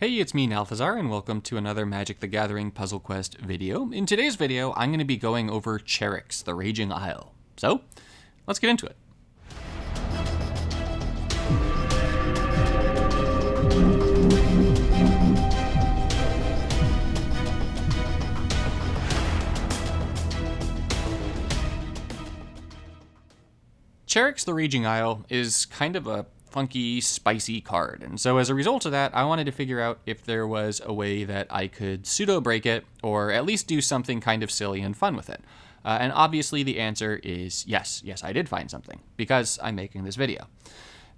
Hey, it's me, Nalthazar, and welcome to another Magic the Gathering Puzzle Quest video. In today's video, I'm going to be going over Charix, the Raging Isle. So, let's get into it. Charix, the Raging Isle is kind of a funky, spicy card, and so as a result of that, I wanted to figure out if there was a way that I could pseudo-break it, or at least do something kind of silly and fun with it. And obviously the answer is yes. Yes, I did find something, because I'm making this video.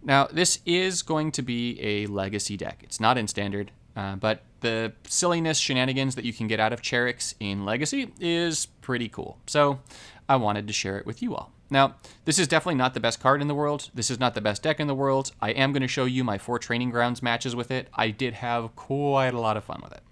Now, this is going to be a legacy deck. It's not in standard, but the silliness shenanigans that you can get out of Charix in legacy is pretty cool. So I wanted to share it with you all. Now, this is definitely not the best card in the world. This is not the best deck in the world. I am going to show you my 4 Training Grounds matches with it. I did have quite a lot of fun with it.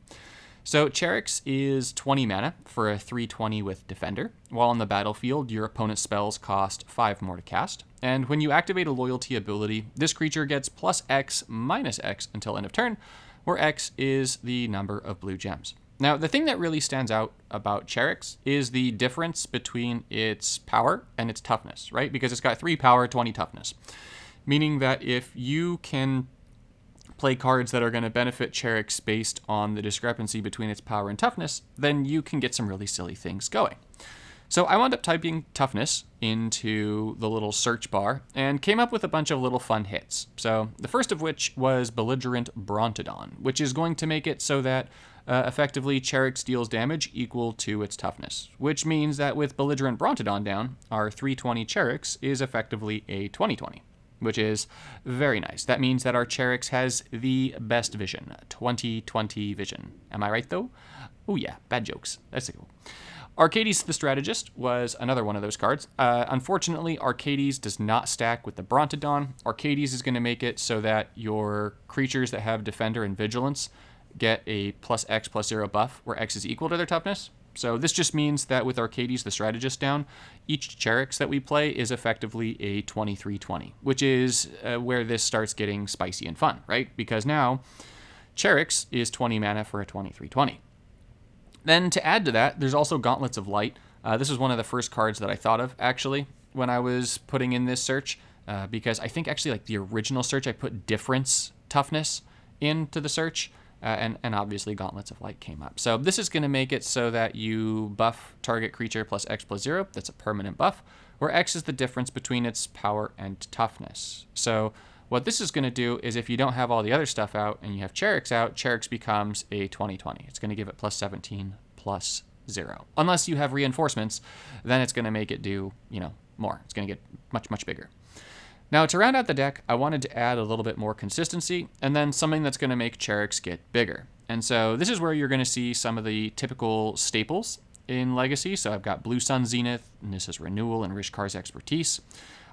So Charix is 20 mana for a 3/20 with Defender. While on the battlefield, your opponent's spells cost 5 more to cast. And when you activate a loyalty ability, this creature gets plus X minus X until end of turn, where X is the number of blue gems. Now, the thing that really stands out about Charix is the difference between its power and its toughness, right? Because it's got 3 power, 20 toughness. Meaning that if you can play cards that are going to benefit Charix based on the discrepancy between its power and toughness, then you can get some really silly things going. So I wound up typing toughness into the little search bar and came up with a bunch of little fun hits. So the first of which was Belligerent Brontodon, which is going to make it so that effectively Charix deals damage equal to its toughness, which means that with Belligerent Brontodon down, our 3/20 Charix is effectively a 20/20, which is very nice. That means that our Charix has the best vision, 20/20 vision. Am I right though? Oh yeah, bad jokes. That's cool. Arcades the Strategist was another one of those cards. Unfortunately, Arcades does not stack with the Brontodon. Arcades is going to make it so that your creatures that have Defender and Vigilance get a plus X plus 0 buff, where X is equal to their toughness. So this just means that with Arcades the Strategist down, each Charix that we play is effectively a 23/20, which is where this starts getting spicy and fun, right? Because now Charix is 20 mana for a 23/20. Then to add to that, there's also Gauntlets of Light. This is one of the first cards that I thought of, actually, when I was putting in this search, because I think actually like the original search, I put Difference Toughness into the search, and obviously Gauntlets of Light came up. So this is going to make it so that you buff target creature plus X plus 0. That's a permanent buff, where X is the difference between its power and toughness. So what this is going to do is if you don't have all the other stuff out and you have Charix out, Charix becomes a 20/20. It's going to give it plus 17 plus 0. Unless you have reinforcements, then it's going to make it do, more. It's going to get much, much bigger. Now, to round out the deck, I wanted to add a little bit more consistency and then something that's going to make Charix get bigger. And so this is where you're going to see some of the typical staples in Legacy. So I've got Blue Sun Zenith, and this is Renewal and Rishkar's Expertise.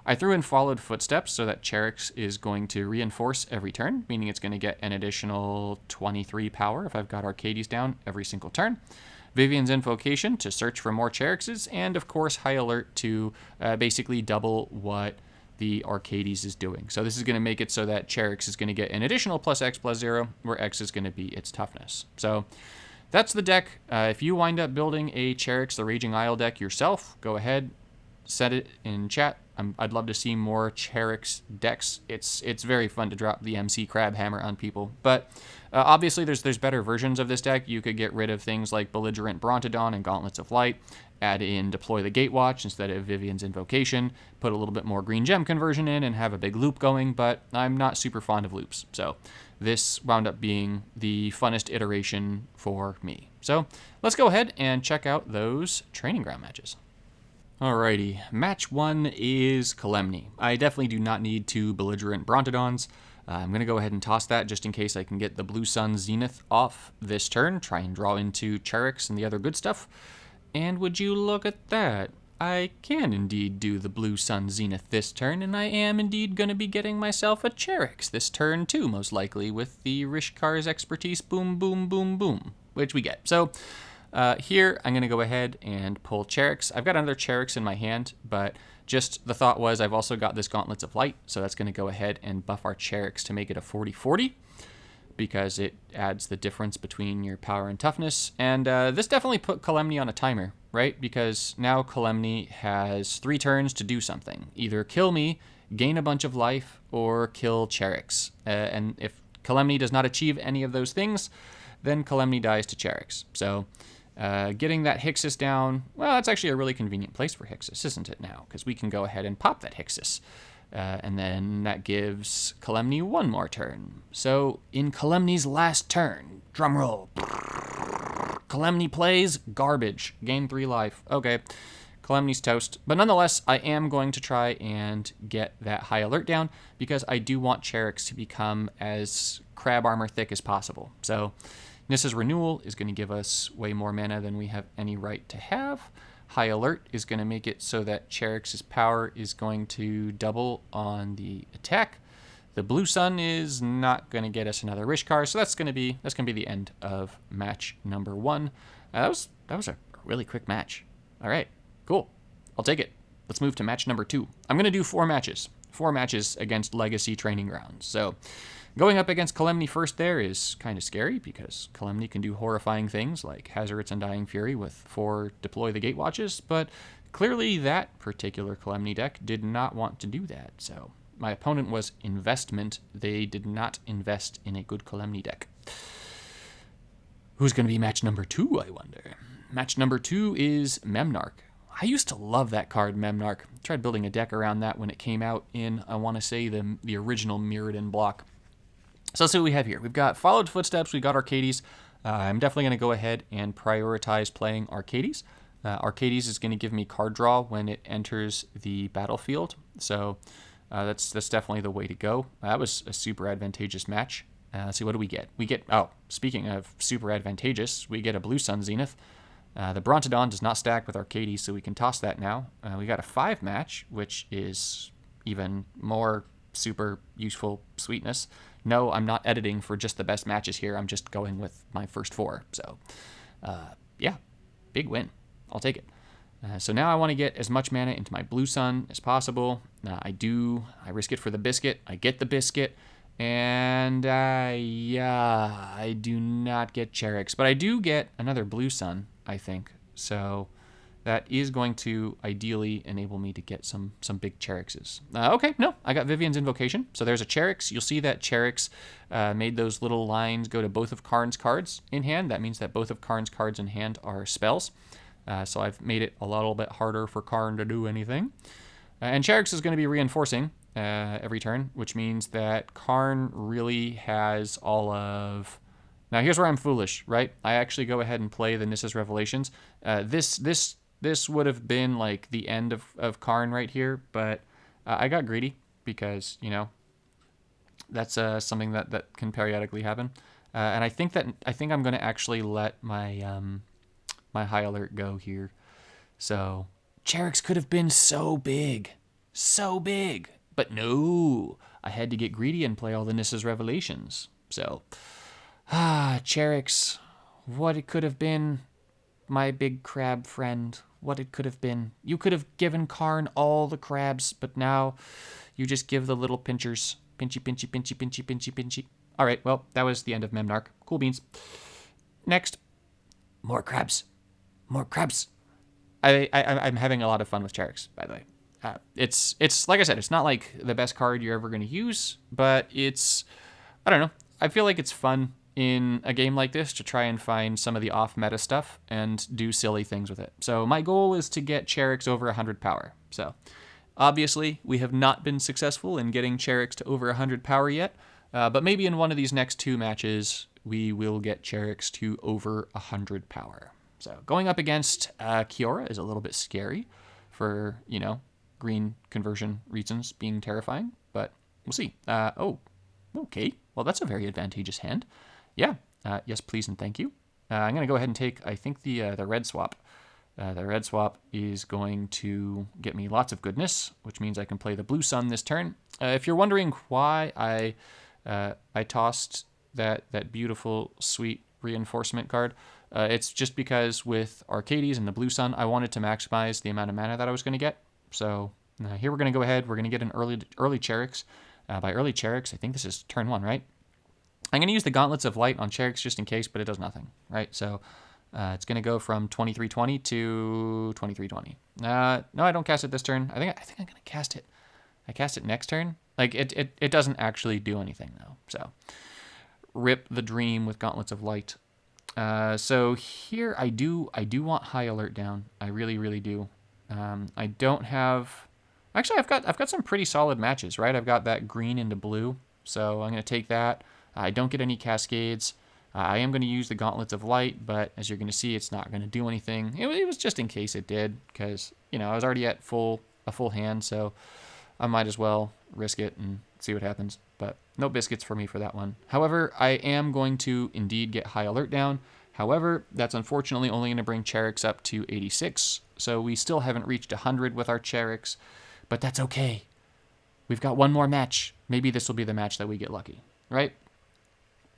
I threw in Followed Footsteps so that Charix is going to reinforce every turn, meaning it's going to get an additional 23 power if I've got Arcades down every single turn. Vivian's Invocation to search for more Charixes, and of course High Alert to basically double what the Arcades is doing. So this is going to make it so that Charix is going to get an additional plus X plus 0, where X is going to be its toughness. So that's the deck. If you wind up building a Charix the Raging Isle deck yourself, go ahead, set it in chat. I'd love to see more Charix decks. It's very fun to drop the MC Crabhammer on people. But obviously there's better versions of this deck. You could get rid of things like Belligerent Brontodon and Gauntlets of Light, add in Deploy the Gatewatch instead of Vivian's Invocation, put a little bit more green gem conversion in and have a big loop going, but I'm not super fond of loops. So this wound up being the funnest iteration for me. So let's go ahead and check out those Training Ground matches. Alrighty, match 1 is Kalemny. I definitely do not need 2 Belligerent Brontodons. I'm going to go ahead and toss that just in case I can get the Blue Sun Zenith off this turn, try and draw into Charix and the other good stuff. And would you look at that? I can indeed do the Blue Sun Zenith this turn, and I am indeed going to be getting myself a Charix this turn too, most likely, with the Rishkar's Expertise boom, boom, boom, boom, which we get. So here, I'm going to go ahead and pull Charix. I've got another Charix in my hand, but just the thought was I've also got this Gauntlets of Light, so that's going to go ahead and buff our Charix to make it a 40/40. because it adds the difference between your power and toughness. And this definitely put Kalemny on a timer, right? Because now Kalemny has 3 turns to do something. Either kill me, gain a bunch of life, or kill Cheryx. And if Kalemny does not achieve any of those things, then Kalemny dies to Cheryx. So getting that Hixus down, well, that's actually a really convenient place for Hixus, isn't it now? Because we can go ahead and pop that Hixus. And then that gives Kalemny 1 more turn. So in Kalemny's last turn, drumroll, Kalemny plays garbage. Gain 3 life. Okay, Kalemny's toast. But nonetheless, I am going to try and get that high alert down because I do want Charix to become as Crabhammer thick as possible. So Nissa's Renewal is going to give us way more mana than we have any right to have. High Alert is going to make it so that Cherix's power is going to double on the attack. The Blue Sun is not going to get us another Rishkar, so that's going to be the end of match number 1. That was a really quick match. All right, cool. I'll take it. Let's move to match number 2. I'm going to do 4 matches. 4 matches against Legacy Training Grounds. So going up against Kalemny first there is kind of scary because Kalemny can do horrifying things like Hazard its Undying Fury with 4 Deploy the Gatewatches, but clearly that particular Kalemny deck did not want to do that. So my opponent was Investment. They did not invest in a good Kalemny deck. Who's going to be match number 2, I wonder? Match number 2 is Memnark. I used to love that card, Memnark. I tried building a deck around that when it came out in, I want to say, the original Mirrodin block. So let's see what we have here. We've got Followed Footsteps, we've got Arcades. I'm definitely going to go ahead and prioritize playing Arcades. Arcades is going to give me card draw when it enters the battlefield. So that's definitely the way to go. That was a super advantageous match. Let's see, what do we get? We get, oh, speaking of super advantageous, we get a Blue Sun Zenith. The Brontodon does not stack with Arcades, so we can toss that now. We got a 5 match, which is even more super useful sweetness. No, I'm not editing for just the best matches here. I'm just going with my first 4. So, yeah, big win. I'll take it. So now I want to get as much mana into my Blue Sun as possible. I risk it for the biscuit. I get the biscuit. And, I do not get Cheryx. But I do get another Blue Sun, I think. So that is going to ideally enable me to get some big Cheryxes. Okay, no, I got Vivian's Invocation. So there's a Cheryx. You'll see that Cheryx made those little lines go to both of Karn's cards in hand. That means that both of Karn's cards in hand are spells. So I've made it a little bit harder for Karn to do anything. And Cheryx is going to be reinforcing every turn, which means that Karn really has all of... Now here's where I'm foolish, right? I actually go ahead and play the Nissa's Revelations. This would have been like the end of Karn right here, but I got greedy because, you know, that's something that can periodically happen. And I think I'm going to actually let my my High Alert go here. So Charix could have been so big, but no, I had to get greedy and play all the Nissa's Revelations. So, Charix, what it could have been, my big crab friend, what it could have been. You could have given Karn all the crabs, but now you just give the little pinchers. Pinchy, pinchy, pinchy, pinchy, pinchy, pinchy. All right, well, that was the end of Memnark. Cool beans. Next, more crabs. More crabs. I'm having a lot of fun with Charix, by the way. It's like I said, it's not like the best card you're ever going to use, but it's, I don't know. I feel like it's fun in a game like this to try and find some of the off-meta stuff and do silly things with it. So my goal is to get Charix over 100 power. So obviously we have not been successful in getting Charix to over 100 power yet, but maybe in one of these next 2 matches we will get Charix to over 100 power. So going up against Kiora is a little bit scary for, you know, green conversion reasons being terrifying, but we'll see. Oh, okay. Well, that's a very advantageous hand. Yeah. Yes, please and thank you. I'm going to go ahead and take, I think, the red swap. The red swap is going to get me lots of goodness, which means I can play the Blue Sun this turn. If you're wondering why I tossed that beautiful, sweet reinforcement card, it's just because with Arcades and the Blue Sun, I wanted to maximize the amount of mana that I was going to get. So here we're going to go ahead. We're going to get an early Charix. By early Charix, I think this is turn 1, right? I'm going to use the Gauntlets of Light on Cheryx just in case, but it does nothing, right? So it's going to go from 2320 to 2320. No, I don't cast it this turn. I think I'm going to cast it. I cast it next turn. Like, it doesn't actually do anything, though. So rip the dream with Gauntlets of Light. So here I do want High Alert down. I really, really do. I don't have... Actually, I've got some pretty solid matches, right? I've got that green into blue, so I'm going to take that. I don't get any Cascades. I am going to use the Gauntlets of Light, but as you're going to see, it's not going to do anything. It was just in case it did, because, you know, I was already at a full hand, so I might as well risk it and see what happens. But no biscuits for me for that one. However, I am going to indeed get High Alert down. However, that's unfortunately only going to bring Cheryx up to 86, so we still haven't reached 100 with our Cheryx, but that's okay. We've got one more match. Maybe this will be the match that we get lucky, right?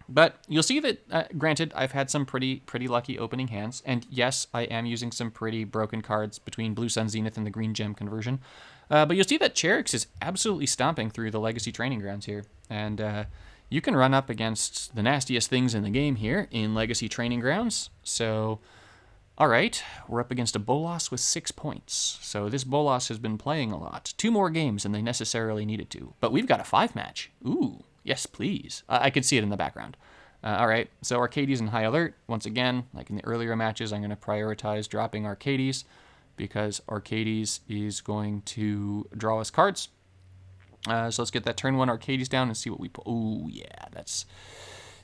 But you'll see that, granted, I've had some pretty lucky opening hands, and yes, I am using some pretty broken cards between Blue Sun Zenith and the Green Gem conversion. But you'll see that Cheryx is absolutely stomping through the Legacy Training Grounds here, and you can run up against the nastiest things in the game here in Legacy Training Grounds. So, all right, we're up against a Bolas with 6 points. So this Bolas has been playing a lot. 2 more games than they necessarily needed to. But we've got a 5-match. Ooh, yes, please. I could see it in the background. All right, so Arcades in High Alert. Once again, like in the earlier matches, I'm going to prioritize dropping Arcades because Arcades is going to draw us cards. So let's get that turn 1 Arcades down and see what we pull. Ooh, yeah, that's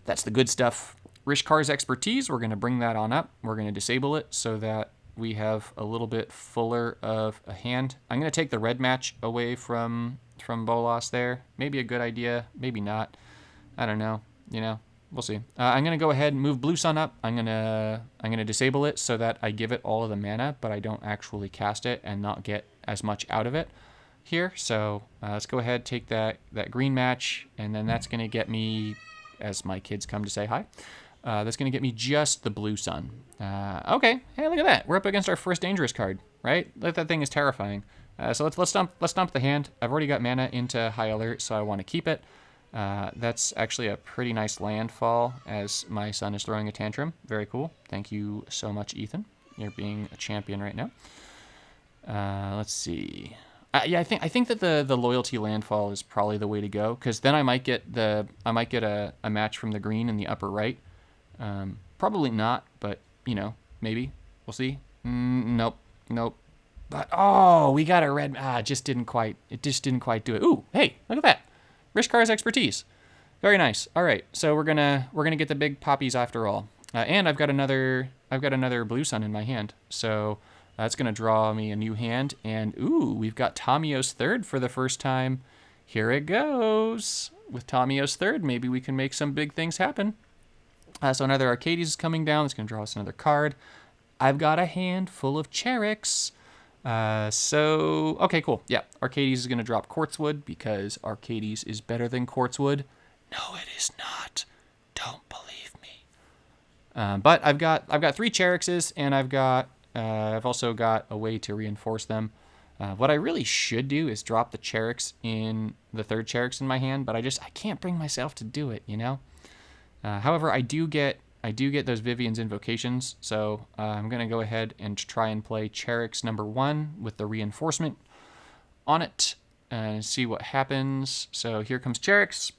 the good stuff. Rishkar's Expertise, we're going to bring that on up. We're going to disable it so that we have a little bit fuller of a hand. I'm going to take the red match away from Bolas there. Maybe a good idea, maybe not. I don't know, you know, we'll see. I'm going to go ahead and move Blue Sun up. I'm going to disable it so that I give it all of the mana, but I don't actually cast it and not get as much out of it here. So let's go ahead, take that green match, and then that's going to get me, as my kids come to say hi, that's going to get me just the Blue Sun. Okay, hey, look at that. We're up against our first dangerous card, right? That thing is terrifying. So let's dump the hand. I've already got mana into High Alert, so I want to keep it. That's actually a pretty nice landfall as my son is throwing a tantrum. Very cool. Thank you so much, Ethan. You're being a champion right now. Let's see. Yeah, I think that the loyalty landfall is probably the way to go, because then I might get a match from the green in the upper right. Probably not, but you know, maybe we'll see. Nope. But oh, we got a red. It just didn't quite do it. Ooh, hey, look at that. Rishkar's Expertise. Very nice. All right, so we're gonna get the big poppies after all. And I've got another Blue Sun in my hand, so that's gonna draw me a new hand. And ooh, we've got Tamiyo's Third for the first time. Here it goes. With Tamiyo's Third, maybe we can make some big things happen. So another Arcades is coming down. It's gonna draw us another card. I've got a hand full of Cheryx. So, okay, cool. Yeah, Arcades is going to drop Quartzwood because Arcades is better than Quartzwood. No, it is not. Don't believe me. But I've got 3 Cheryxes, and I've also got a way to reinforce them. What I really should do is drop the Cheryx in the 3rd Cheryx in my hand, but I can't bring myself to do it, you know? However, I do get those Vivian's Invocations, so I'm going to go ahead and try and play Cheryx number 1 with the reinforcement on it and see what happens. So here comes Cheryx.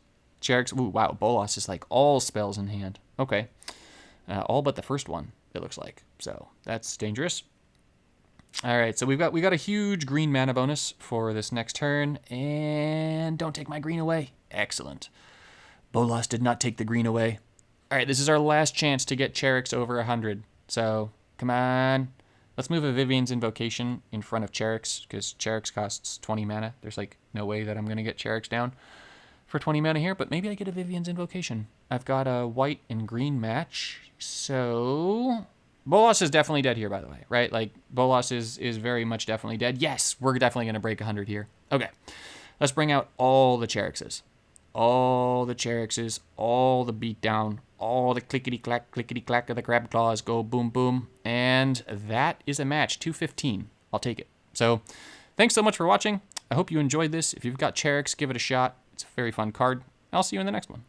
Ooh, wow, Bolas is like all spells in hand. Okay. All but the first one, it looks like. So that's dangerous. All right, so we got a huge green mana bonus for this next turn, and don't take my green away. Excellent. Bolas did not take the green away. All right, this is our last chance to get Cheryx over 100. So, come on. Let's move a Vivian's Invocation in front of Cheryx, because Cheryx costs 20 mana. There's, like, no way that I'm going to get Cheryx down for 20 mana here, but maybe I get a Vivian's Invocation. I've got a white and green match, so... Bolas is definitely dead here, by the way, right? Like, Bolas is very much definitely dead. Yes, we're definitely going to break 100 here. Okay, let's bring out all the Cheryxes. All the Cheryxes, all the beatdown, all the clickety-clack of the crab claws go boom, boom. And that is a match, 215. I'll take it. So thanks so much for watching. I hope you enjoyed this. If you've got Cheryx, give it a shot. It's a very fun card. I'll see you in the next one.